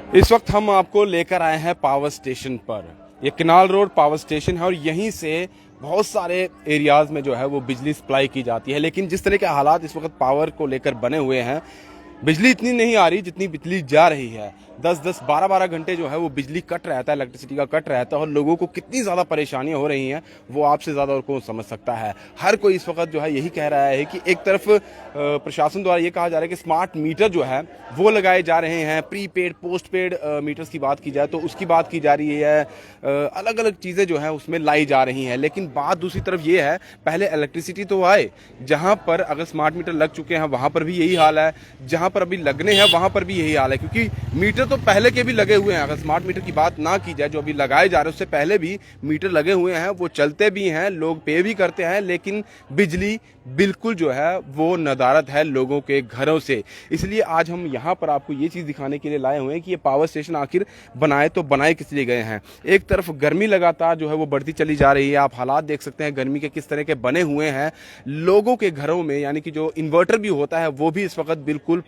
इस वक्त हम आपको लेकर आए हैं पावर स्टेशन पर। ये किनाल रोड पावर स्टेशन है और यहीं से बहुत सारे एरियाज में जो है वो बिजली सप्लाई की जाती है। लेकिन जिस तरह के हालात इस वक्त पावर को लेकर बने हुए हैं, बिजली इतनी नहीं आ रही जितनी बिजली जा रही है। 10-10, 12-12 घंटे जो है वो बिजली कट रहता है, इलेक्ट्रिसिटी का कट रहता है और लोगों को कितनी ज़्यादा परेशानियां हो रही हैं वो आपसे ज़्यादा और कौन समझ सकता है। हर कोई इस वक्त जो है यही कह रहा है कि एक तरफ प्रशासन द्वारा ये कहा जा रहा है कि स्मार्ट मीटर जो है वो लगाए जा रहे हैं, प्रीपेड पोस्टपेड मीटर्स की बात की जाए तो उसकी बात की जा रही है, अलग अलग चीज़ें जो है उसमें लाई जा रही हैं। लेकिन बात दूसरी तरफ ये है, पहले इलेक्ट्रिसिटी तो आए, जहाँ पर अगर स्मार्ट मीटर लग चुके हैं वहाँ पर भी यही हाल है, जहाँ पर अभी लगने हैं वहाँ पर भी यही हाल है। क्योंकि मीटर तो पहले के भी लगे हुए हैं, अगर स्मार्ट मीटर की बात ना की जाए जो अभी लगाए जा रहे हैं उससे पहले भी मीटर लगे हुए हैं, वो चलते भी हैं, लोग पे भी करते हैं, लेकिन बिजली बिल्कुल जो है वो नदारद है लोगों के घरों से। इसलिए आज हम यहाँ पर आपको ये चीज़ दिखाने के लिए लाए हुए हैं कि ये पावर स्टेशन आखिर बनाए तो बनाए किस लिए गए हैं। एक तरफ गर्मी लगातार जो है वो बढ़ती चली जा रही है, आप हालात देख सकते हैं गर्मी के किस तरह के बने हुए हैं लोगों के घरों में, यानी कि जो इन्वर्टर भी होता है वो भी इस वक्त बिल्कुल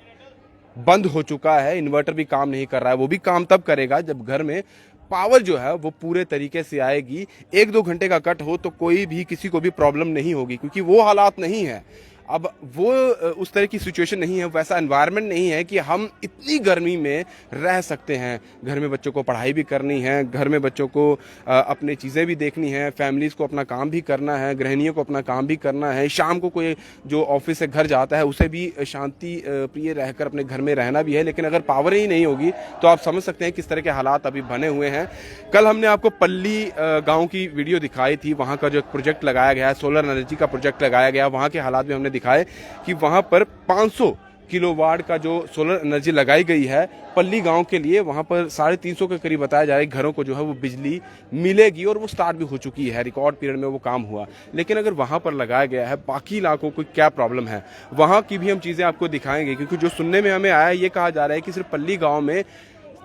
बंद हो चुका है। इन्वर्टर भी काम नहीं कर रहा है, वो भी काम तब करेगा जब घर में पावर जो है वो पूरे तरीके से आएगी। 1-2 घंटे का कट हो तो कोई भी किसी को भी प्रॉब्लम नहीं होगी, क्योंकि वो हालात नहीं है। अब वो उस तरह की सिचुएशन नहीं है, वैसा एनवायरनमेंट नहीं है कि हम इतनी गर्मी में रह सकते हैं। घर में बच्चों को पढ़ाई भी करनी है, घर में बच्चों को अपनी चीज़ें भी देखनी है, फैमिलीज़ को अपना काम भी करना है, गृहिणियों को अपना काम भी करना है, शाम को कोई जो ऑफिस से घर जाता है उसे भी शांति प्रिय रहकर अपने घर में रहना भी है। लेकिन अगर पावर ही नहीं होगी तो आप समझ सकते हैं किस तरह के हालात अभी बने हुए हैं। कल हमने आपको पल्ली गाँव की वीडियो दिखाई थी, वहाँ का जो प्रोजेक्ट लगाया गया है, सोलर एनर्जी का प्रोजेक्ट लगाया गया, वहाँ के हालात भी हमने दिखाए कि वहां पर 500 किलोवाट का जो सोलर एनर्जी लगाई गई है पल्ली गांव के लिए, वहां पर 350 के करीब बताया जा रहा है घरों को जो है वो बिजली मिलेगी और वो स्टार्ट भी हो चुकी है, रिकॉर्ड पीरियड में वो काम हुआ। लेकिन अगर वहां पर लगाया गया है, बाकी इलाकों को क्या प्रॉब्लम है वहां की भी हम चीजें आपको दिखाएंगे। क्योंकि जो सुनने में हमें आया, ये कहा जा रहा है कि सिर्फ पल्ली गाँव में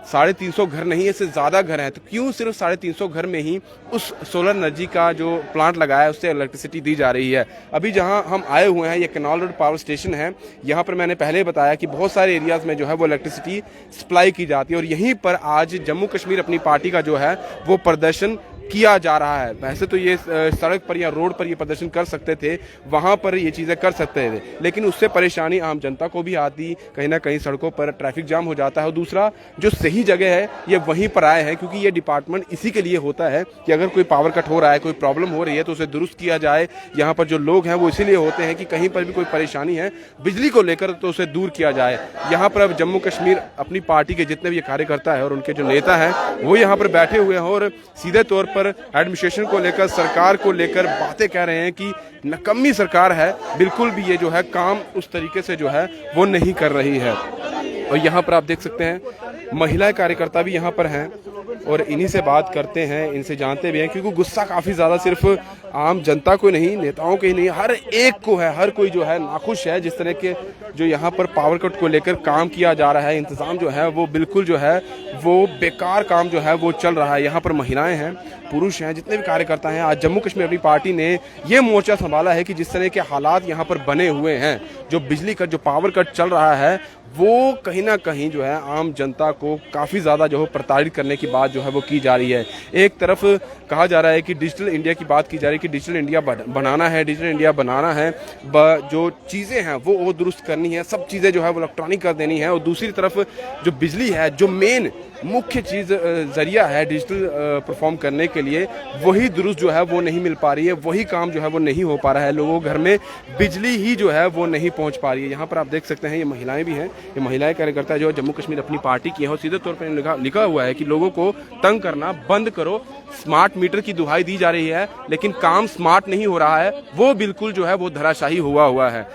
350 घर नहीं, इससे ज़्यादा घर हैं। तो क्यों सिर्फ 350 घर में ही उस सोलर एनर्जी का जो प्लांट लगाया है उससे इलेक्ट्रिसिटी दी जा रही है। अभी जहां हम आए हुए हैं ये किनाल रोड पावर स्टेशन है, यहाँ पर मैंने पहले बताया कि बहुत सारे एरियाज़ में जो है वो इलेक्ट्रिसिटी सप्लाई की जाती है और यहीं पर आज जम्मू कश्मीर अपनी पार्टी का जो है वो प्रदर्शन किया जा रहा है। वैसे तो ये सड़क पर या रोड पर ये प्रदर्शन कर सकते थे, वहां पर ये चीज़ें कर सकते थे, लेकिन उससे परेशानी आम जनता को भी आती, कहीं ना कहीं सड़कों पर ट्रैफिक जाम हो जाता है। और दूसरा जो सही जगह है ये वहीं पर आए हैं, क्योंकि ये डिपार्टमेंट इसी के लिए होता है कि अगर कोई पावर कट हो रहा है, कोई प्रॉब्लम हो रही है तो उसे दुरुस्त किया जाए। यहाँ पर जो लोग हैं वो इसीलिए होते हैं कि कहीं पर भी कोई परेशानी है बिजली को लेकर तो उसे दूर किया जाए। यहाँ पर अब जम्मू कश्मीर अपनी पार्टी के जितने भी कार्यकर्ता है और उनके जो नेता हैं वो यहाँ पर बैठे हुए हैं और सीधे तौर पर एडमिनिस्ट्रेशन को लेकर, सरकार को लेकर बातें कह रहे हैं कि नकम्मी सरकार है, बिल्कुल भी ये जो है काम उस तरीके से जो है वो नहीं कर रही है। और यहाँ पर आप देख सकते हैं महिला कार्यकर्ता भी यहाँ पर हैं और इन्हीं से बात करते हैं, इनसे जानते भी हैं, क्योंकि गुस्सा काफ़ी ज़्यादा सिर्फ आम जनता को नहीं, नेताओं के ही नहीं, हर एक को है। हर कोई जो है नाखुश है जिस तरह के जो यहाँ पर पावर कट को लेकर काम किया जा रहा है, इंतज़ाम जो है वो बिल्कुल जो है वो बेकार काम जो है वो चल रहा है। यहाँ पर महिलाएं हैं, पुरुष हैं, जितने भी कार्यकर्ता हैं, आज जम्मू कश्मीर अपनी पार्टी ने ये मोर्चा संभाला है कि जिस तरह के हालात यहाँ पर बने हुए हैं, जो बिजली का जो पावर कट चल रहा है वो कहीं ना कहीं जो है आम जनता को काफ़ी ज़्यादा जो है प्रताड़ित करने की बात जो है वो की जा रही है। एक तरफ कहा जा रहा है कि डिजिटल इंडिया की बात की जा रही है कि डिजिटल इंडिया बनाना है, डिजिटल इंडिया बनाना है, जो चीज़ें हैं वो दुरुस्त करनी है, सब चीज़ें जो है वो इलेक्ट्रॉनिक कर देनी है। और दूसरी तरफ जो बिजली है, जो मेन मुख्य चीज़ जरिया है डिजिटल परफॉर्म करने के लिए, वही दुरुस्त जो है वो नहीं मिल पा रही है, वही काम जो है वो नहीं हो पा रहा है, लोगों के घर में बिजली ही जो है वो नहीं पहुंच पा रही है। यहाँ पर आप देख सकते हैं ये महिलाएं भी हैं, ये महिलाएं कार्यकर्ता जो जम्मू कश्मीर अपनी पार्टी की है और सीधे तौर पर लिखा हुआ है कि लोगों को तंग करना बंद करो। स्मार्ट मीटर की दुहाई दी जा रही है लेकिन काम स्मार्ट नहीं हो रहा है, वो बिल्कुल जो है वो धराशायी हुआ है।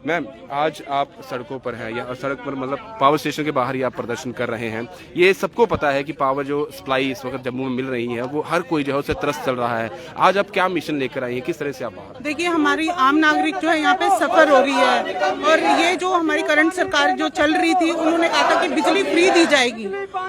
मैम, आज आप सड़कों पर हैं या सड़क पर मतलब पावर स्टेशन के बाहर ही आप प्रदर्शन कर रहे हैं। ये सबको पता है कि पावर जो सप्लाई इस वक्त जम्मू में मिल रही है वो हर कोई जो है उससे त्रस्त चल रहा है। आज आप क्या मिशन लेकर आई हैं, किस तरह से आप बाहर? देखिए, हमारी आम नागरिक जो है यहाँ पे सफर हो रही है और ये जो हमारी करंट सरकार जो चल रही थी उन्होंने कहा था कि बिजली फ्री दी जाएगी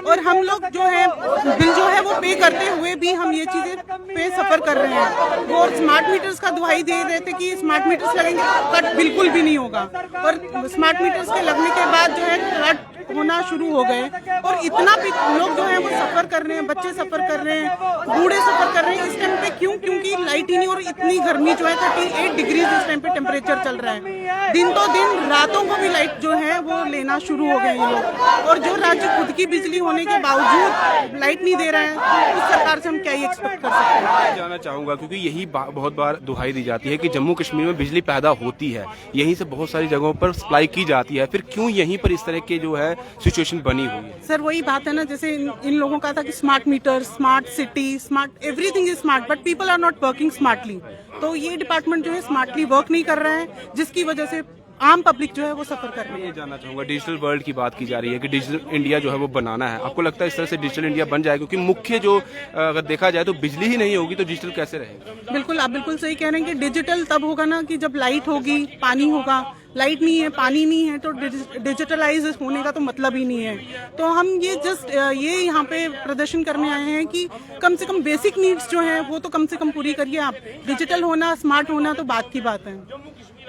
और हम लोग जो है बिल जो है वो पे करते हुए भी हम ये चीजें पे सफर कर रहे हैं। वो स्मार्ट मीटर्स का दुहाई दे रहे थे कि स्मार्ट मीटर्स लगेंगे, कट बिल्कुल भी नहीं होगा और स्मार्ट मीटर्स के लगने के बाद जो है होना शुरू हो गए और इतना भी लोग जो है वो सफर कर रहे हैं, बच्चे सफर कर रहे हैं, बूढ़े सफर कर रहे हैं इस टाइम पे। क्यों? क्योंकि लाइट ही नहीं, और इतनी गर्मी जो है 38 डिग्री इस टाइम पे टेम्परेचर चल रहा है। दिन तो दिन रातों को भी लाइट जो है वो लेना शुरू हो गए ये लोग, और जो राज्य खुद की बिजली होने के बावजूद लाइट नहीं दे रहा है, तो उस सरकार से हम क्या ही एक्सपेक्ट कर सकते हैं। मैं जानना चाहूंगा, क्योंकि यही बहुत बार दुहाई दी जाती है कि जम्मू कश्मीर में बिजली पैदा होती है, यहीं से बहुत सारी जगहों पर सप्लाई की जाती है, फिर क्यों यहीं पर इस तरह के जो है सिचुएशन बनी हुई है? सर वही बात है ना, जैसे इन लोगों का था कि smart meter, smart city, smart everything is smart, but people are not working smartly. तो ये डिपार्टमेंट जो है स्मार्टली वर्क नहीं कर रहा है, जिसकी वजह से आम पब्लिक जो है वो सफर कर रही है। ये जानना चाहूंगा, डिजिटल वर्ल्ड की बात की जा रही है कि डिजिटल इंडिया जो है वो बनाना है, आपको लगता है इस तरह से डिजिटल इंडिया बन जाएगा? क्योंकि मुख्य जो अगर देखा जाए तो बिजली ही नहीं होगी तो डिजिटल कैसे रहेगा? बिल्कुल, आप बिल्कुल सही कह रहे हैं कि डिजिटल तब होगा ना कि जब लाइट होगी, पानी होगा। लाइट नहीं है, पानी नहीं है, तो डिजिटलाइज होने का तो मतलब ही नहीं है। तो हम ये यहाँ पे प्रदर्शन करने आए हैं कि कम से कम बेसिक नीड्स जो है वो तो कम से कम पूरी करिए आप। डिजिटल होना, स्मार्ट होना तो बात की बात है।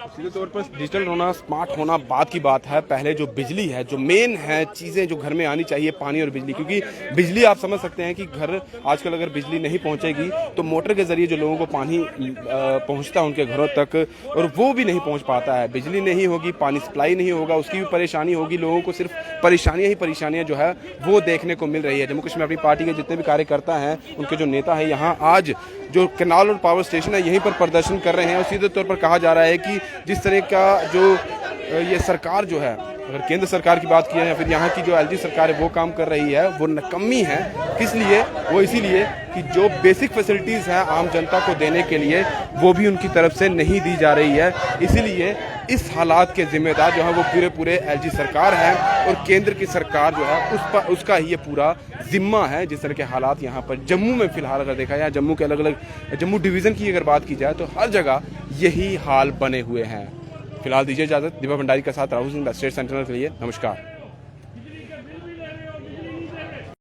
सीधे तौर पर डिजिटल होना, स्मार्ट होना बात की बात है। पहले जो बिजली है, जो मेन है चीज़ें जो घर में आनी चाहिए, पानी और बिजली। क्योंकि बिजली आप समझ सकते हैं कि घर आजकल अगर बिजली नहीं पहुंचेगी तो मोटर के जरिए जो लोगों को पानी पहुंचता है उनके घरों तक, और वो भी नहीं पहुंच पाता है। बिजली नहीं होगी, पानी सप्लाई नहीं होगा, उसकी भी परेशानी होगी। लोगों को सिर्फ परेशानियां ही परेशानियां जो है वो देखने को मिल रही है। जम्मू कश्मीर अपनी पार्टी के जितने भी कार्यकर्ता हैं, उनके जो नेता है, यहाँ आज जो केनाल रोड पावर स्टेशन है यहीं पर प्रदर्शन कर रहे हैं। और सीधे तौर पर कहा जा रहा है कि जिस तरह का जो ये सरकार जो है, अगर केंद्र सरकार की बात की है या फिर यहाँ की जो एलजी सरकार है वो काम कर रही है, वो नकम्मी है। किस लिए? वो इसीलिए कि जो बेसिक फैसिलिटीज़ हैं आम जनता को देने के लिए, वो भी उनकी तरफ से नहीं दी जा रही है। इसीलिए इस हालात के जिम्मेदार जो है वो पूरे एलजी सरकार है, और केंद्र की सरकार जो है उसका ही ये पूरा जिम्मा है। जिस तरह के हालात यहाँ पर जम्मू में फिलहाल अगर देखा जाए, जम्मू के अलग अलग जम्मू डिवीज़न की अगर बात की जाए तो हर जगह यही हाल बने हुए हैं। फिलहाल दीजिए इजाजत। दीपक भंडारी के साथ राहुल सिंह, स्टेट सेंट्रल के लिए नमस्कार।